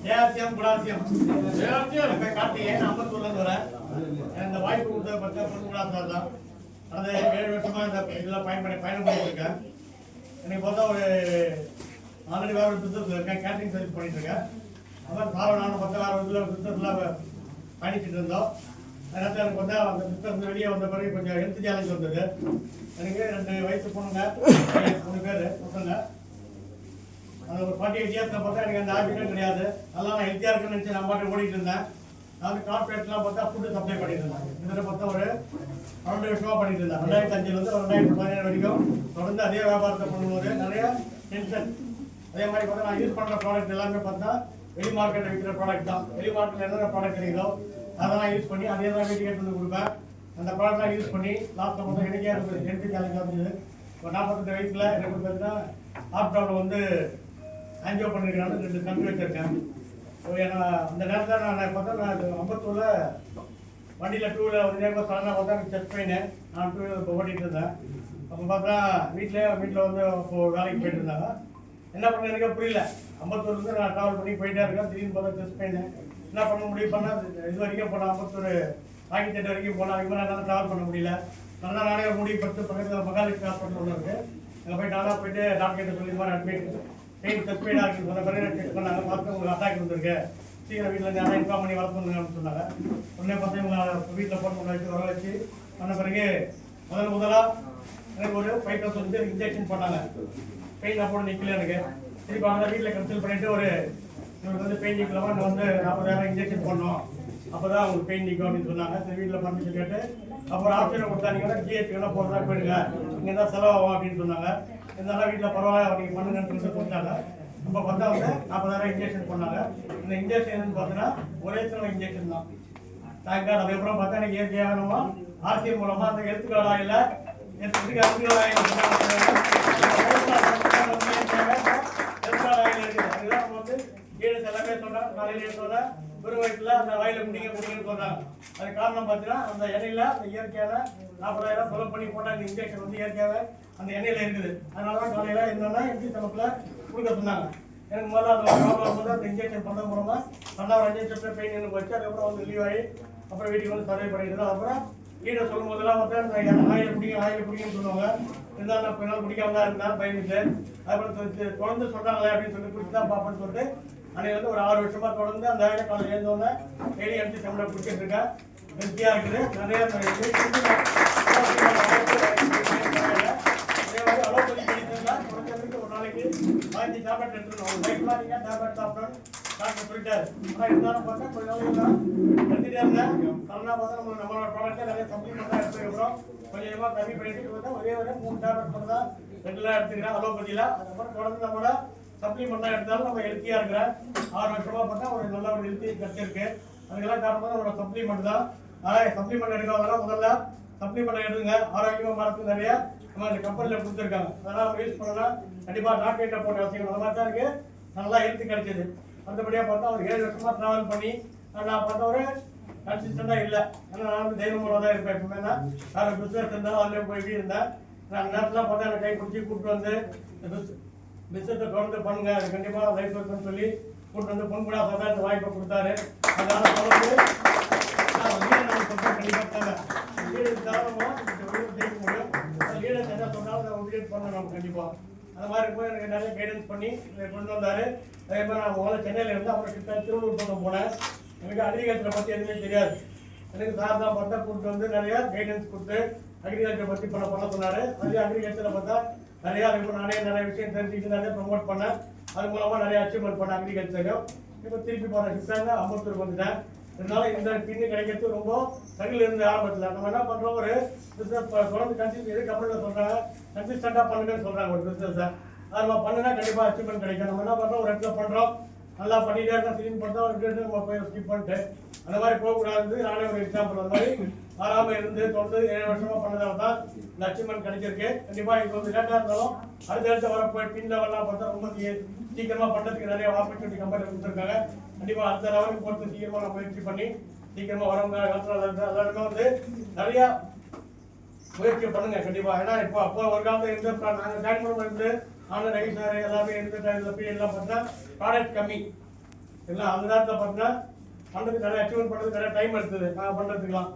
ஜெயாசியம் குடாசியம் கார்த்திகேயன் அம்பத்தூர்லேருந்து வரேன். இந்த வாய்ப்பு கொடுத்த பற்றி பொன்குடார் சார் தான். அது 7 வருஷமா இந்த இதெல்லாம் பயணம் பண்ணிட்டு இருக்கேன். எனக்கு பார்த்தா ஒரு ஆல்ரெடி வேற ஒரு பிஸ்னஸ் இருக்கேன், கேட்டரிங் சர்வீஸ் பண்ணிட்டு இருக்கேன். அப்புறம் சார் நானும் பார்த்தா வேற ஒரு பிஸ்னஸ்லாம் பயணிச்சுட்டு இருந்தோம். அதனால எனக்கு பார்த்தா அந்த பிஸ்னஸ் வெளியே வந்த பிறகு கொஞ்சம் ஹெல்த் சேலஞ்ச் வந்தது. எனக்கு 2 வயசு பொண்ணுங்க, 3 பேர் பசங்க. அது ஒரு 48 இயர்ஸில் பார்த்தா எனக்கு அந்த ஹாபிட்டும் கிடையாது. அதெல்லாம் நான் ஹெல்த்தியாக இருக்குன்னு நினச்சி நான் பாட்டு ஓடிட்டு இருந்தேன். நான் கார்பரேட்லாம் பார்த்தா ஃபுட்டு சப்ளை பண்ணிட்டு இருந்தேன். இதில் பார்த்தா ஒரு 12 வருஷமாக பண்ணிட்டு இருந்தேன். 2005 2017 வரைக்கும் தொடர்ந்து அதே வியாபாரத்தை பண்ணும்போது நிறைய டென்ஷன். அதே மாதிரி பார்த்தா நான் யூஸ் பண்ணுற ப்ராடக்ட் எல்லாமே பார்த்தா வெளி மார்க்கெட்டில் விற்கிற ப்ராடக்ட் தான். வெளி மார்க்கெட்டில் என்னென்ன ப்ராடக்ட் கிடைக்குதோ அதெல்லாம் யூஸ் பண்ணி அதே தான் வீட்டுக்கு எடுத்து வந்து கொடுப்பேன். அந்த ப்ராடக்ட்லாம் யூஸ் பண்ணி லாஸ்ட்டில் பார்த்தா எனக்கே எனக்கு ஹெல்த் சேலஞ்ச் வந்துச்சு. இப்போ 48 வயசில் எனக்கு பார்த்தீங்கன்னா ஹார்ட் ப்ராப்ளம் வந்து ஆன்ஜியோ பண்ணியிருக்காங்க. 2 கண் வச்சிருக்கேன். ஸோ ஏன்னா அந்த நேரத்தில் நான் பார்த்தா நான் அம்பத்தூரில் வண்டியில் 2 வீலர் வந்து நேரம் சடனாக பார்த்தா எனக்கு செஸ்ட் பெயின். நான் 2 வீலர் இப்போ ஓட்டிகிட்டு இருந்தேன். அப்போ பார்த்தா வீட்டில் வந்து இப்போது வேலைக்கு போயிட்டு இருந்தாங்க. என்ன பண்ண எனக்கே புரியல. அம்பத்தூர்லேருந்து நான் ட்ராவல் பண்ணி போயிட்டே இருக்கேன். திடீர்னு பார்த்தா செஸ்ட் பெயின். என்ன பண்ண முடிவு பண்ணால் இது வரைக்கும் போனேன். அம்பத்தூர் ராக்கித்தேட்டர் வரைக்கும் போனேன். அதுக்கு மேலே என்னால் ட்ராவல் பண்ண முடியல. நல்லா நானே முடிவு படுத்து பக்கத்தில் மகாலட்சுமி ஹாஸ்பிட்டல் ஒன்று இருக்குது. அங்கே போய் நானாக போயிட்டு டாக்டர்கிட்ட சொல்லி மாதிரி அட்மிட் பெயின் செஸ்ட் பெயினாக இருக்குன்னு சொன்ன பிறகு செக் பண்ணாங்க. பார்த்து உங்களுக்கு அட்டாக் வந்துருக்கு, சீக்கிரம் வீட்டில் யாரும் இன்ஃபார்ம் பண்ணி வளர்த்துருங்கன்னு சொன்னாங்க. உடனே பார்த்து இவங்க வீட்டில் ஃபோன் பண்ண வச்சு வர வச்சு பண்ண பிறகு முதலாக எனக்கு ஒரு 5,000 வந்து இன்ஜெக்ஷன் பண்ணாங்க. பெயின் அப்போ நிற்கல எனக்கு. திருப்பி அவங்க வீட்டில் கன்சல்ட் பண்ணிவிட்டு ஒரு இவங்களுக்கு வந்து பெயின் நிற்கலாமா நான் வந்து 40,000 இன்ஜெக்ஷன் பண்ணோம், அப்போ தான் உங்களுக்கு பெயின் நிற்கும் அப்படின்னு சொன்னாங்க. சரி வீட்டில் பர்மிஷன் கேட்டு அப்புறம் ஆப்ஷன் கொடுத்தா நீங்கள் ஜிஹெச் வேணால் போகிறதா போயிடுங்க, இங்கே தான் செலவாகும் அப்படின்னு சொன்னாங்க. இருந்தாலும் வீட்டில் பரவாயில்ல நீங்கள் பண்ணுங்கன்னு சொல்லிட்டாங்க. இப்போ பார்த்தா வந்து 40,000 இன்ஜெக்ஷன் பண்ணாங்க. இந்த இன்ஜெக்ஷன் பார்த்தீங்கன்னா ஒரே சில இன்ஜெக்ஷன் தான். தேங்கார்டு அதுக்கப்புறம் பார்த்தா எனக்கு இயற்கையாகணுமா ஆர்சிஎம் மூலமாக அந்த ஹெல்த் கார்டு ஆயில் எல்லாமே சொல்றாங்க. காலையில சொல்றேன் வெறும் வயிற்றுல அந்த வாயில முடிங்கன்னு சொல்றாங்க. அது காரணம் பார்த்தீங்கன்னா அந்த எண்ணெயில அந்த இயற்கையான 40,000 செலவு பண்ணி போட்ட அந்த இன்ஜெக்ஷன் வந்து இயற்கையாகவே அந்த எண்ணெயில இருக்குது. அதனாலதான் காலையில என்னன்னா எம்டி ஸ்டமக்ல கொடுக்க சொன்னாங்க. எனக்கு முதல்ல அந்த ப்ராப்ளம் வந்து அந்த இன்ஜெக்ஷன் பண்ணது மூலமா நல்லா 2 நிமிஷத்துல பெயின் எனக்கு வச்சு அதுக்கப்புறம் வந்து லீவ் ஆகி அப்புறம் வீட்டுக்கு வந்து சர்வை பண்ணிட்டு அப்புறம் வீட்டை சொல்லும் போதெல்லாம் வந்து ஆயில் பிடிக்குன்னு சொல்லுவாங்க. இருந்தாலும் நான் கொஞ்ச நாள் பிடிக்காம தான் இருந்தேன் பயந்துட்டு. அப்புறம் தொடர்ந்து சொல்றாங்களே அப்படின்னு சொல்லி குடிச்சு தான் பார்ப்பேன்னு சொல்லிட்டு அன்னைக்கு வந்து ஒரு 6 வருஷமா தொடர்ந்து அந்த ஆயில காலையில் எழுந்தோடனே டெய்லி எம்டி சம்பளை குடிச்சிட்டு இருக்கேன். ஹெல்த்தியாக இருக்குது. நிறைய அலோபதி மெடிசன்ல குறைஞ்சதுக்கு ஒரு நாளைக்கு 5 டேப்லெட் எடுத்துக்கணும். பைக்லாம் நீங்கள் டேப்லெட் சாப்பிடணும் டாக்டர் சொல்லிட்டாரு. ஆனால் இருந்தாலும் பார்த்தா கொஞ்ச நாளைக்கு தான் எடுத்துகிட்டே இருந்தேன். சடனாக பார்த்தா நம்மளோட ப்ராடக்ட்டை நிறைய சப்ளிமெண்ட்டாக எடுத்துக்கிறோம். கொஞ்சமாக கம்மி பண்ணிட்டு பார்த்தா ஒரே 3 டேப்லெட் மட்டும் தான் ரெகுலராக எடுத்துக்கிறேன் அலோபதியில். அதுக்கப்புறம் தொடர்ந்து நம்மளோட சப்ளிமெண்ட்டாக எடுத்தாலும் நம்ம ஹெல்த்தியாக இருக்கிறேன். 6 வருஷமாக பார்த்தா ஒரு நல்ல ஒரு ஹெல்த்தி கிடைச்சிருக்கு. அதுக்கெல்லாம் காரணமாக நம்மளோட சப்ளிமெண்ட் தான். ஆனால் சப்ளிமெண்ட் எடுக்கிறவங்க முதல்ல சப்ளிமெண்ட் எடுத்துங்க. ஆரோக்கியமாக மரத்துக்கு நிறைய நம்ம இந்த கம்பெனியில் கொடுத்துருக்காங்க. அதெல்லாம் நம்ம யூஸ் பண்ணலாம். கண்டிப்பாக டாக்டர்கிட்ட போட்ட அவசியம் அந்த மாதிரி தான் இருக்குது. நல்லா ஹெல்த் கிடைச்சிது. மற்றபடியாக பார்த்தா ஒரு 7 வருஷமாக ட்ராவல் பண்ணி நான் பார்த்தா ஒரு கன்சிஸ்டண்டாக இல்லை. ஏன்னா நான் வந்து தெய்வமூலம் தான் இருப்பேன். எப்பவுமே தான் வேறு பிஸ்னஸ் இருந்தாலும் அதிலே போயிட்டு இருந்தேன். நான் நேரத்தில் பார்த்தா எனக்கு கை பிடிச்சி கூப்பிட்டு வந்து பிஸ்னஸை தொடர்ந்து பண்ணுங்க, அது கண்டிப்பாக லைஃப் இருக்குன்னு சொல்லி கூப்பிட்டு வந்து பொன்குடா சார் இந்த வாய்ப்பை கொடுத்தாரு. அதனால தொடர்ந்து கண்டிப்பாக வீடு காரணமாக ஜெயிக்க முடியும். லீடர்ஸ் என்ன சொன்னாலும் நம்ம பண்ணணும் நம்ம கண்டிப்பாக. அந்த மாதிரி இருக்கும்போது எனக்கு நிறைய கைடன்ஸ் பண்ணி கொண்டு வந்தார். அதே மாதிரி நான் முதல்ல சென்னையில் இருந்து அப்புறம் கிட்ட திருவள்ளூர் பக்கம் போனேன். எனக்கு அக்ரிகல்ச்சரை பற்றி எதுவுமே தெரியாது. எனக்கு சார் தான் பார்த்தா கூப்பிட்டு வந்து நிறைய கைடன்ஸ் கொடுத்து அக்ரிகல்ச்சரை பற்றி பண்ண சொன்னார். அதே அக்ரிகல்ச்சரை பார்த்தா நிறையா நானே நிறைய விஷயம் தெரிஞ்சுக்கிட்டு நிறைய ப்ரொமோட் பண்ணேன். அது மூலமாக நிறைய அச்சீவ்மெண்ட் பண்ணேன் அக்ரிகல்ச்சரையும். இப்போ திருப்பி போகிற ஷிஃப்டாக அம்பத்தூருக்கு வந்துட்டேன். இருந்தாலும் இந்த பின்னு கிடைக்கிறது ரொம்ப தகுதியில் இருந்து ஆரம்பத்தில் நம்ம என்ன பண்ணுறோம், ஒரு பிஸ்னஸ் தொடர்ந்து கன்சிஸ்டன்ட் கம்பெனியில் சொல்கிறாங்க கன்சிஸ்டண்டாக பண்ணுங்கன்னு சொல்கிறாங்க ஒரு பிஸ்னஸை. அது நம்ம பண்ணுனா கண்டிப்பாக அச்சீவ்மெண்ட் கிடைக்கும். நம்ம என்ன பண்ணுறோம், ஒரு இடத்துல பண்ணுறோம் நல்லா பண்ணிட்டே இருக்கோம், திரும்பி பண்ணுறோம் ஒரு இடத்துல நம்ம போய் ஸ்கிப் பண்ணிட்டு அந்த மாதிரி போகக்கூடாது. நானே ஒரு எக்ஸாம்பிள் அந்த மாதிரி ஆறாமல் இருந்து தொடர்ந்து 7 வருஷமாக பண்ணதால தான் இந்த அச்சீவ்மெண்ட் கிடைச்சிருக்கு. கண்டிப்பாக இப்போ வந்து லேட்டாக இருந்தாலும் அடுத்த வர போய் பின் லெவல்லாம் பார்த்தா ரொம்ப சீக்கிரமாக பண்ணுறதுக்கு நிறைய ஆப்பர்ச்சுனிட்டி கம்பெனியில் கொடுத்துருக்காங்க. கண்டிப்பாக அடுத்த லெவலுக்கு பொறுத்து சீக்கிரமாக நம்ம முயற்சி பண்ணி சீக்கிரமாக வரவங்க எல்லாருமே வந்து நிறையா முயற்சி பண்ணுங்க கண்டிப்பா. ஏன்னா இப்போ அப்போ ஒரு காலத்துல இருந்த நாங்கள் ஜாயின் பண்ணும்போது ஆனால் ரவி சார் எல்லாமே இருந்த டைம்ல பீரியட்லாம் பார்த்தா ப்ராடக்ட் கம்மி எல்லாம் அந்த நேரத்தில் பார்த்தீங்கன்னா பண்ணுறதுக்கு நிறைய அச்சீவ்மெண்ட் பண்ணுறதுக்கு நிறைய டைம் எடுத்தது நாங்கள் பண்ணுறதுக்குலாம்.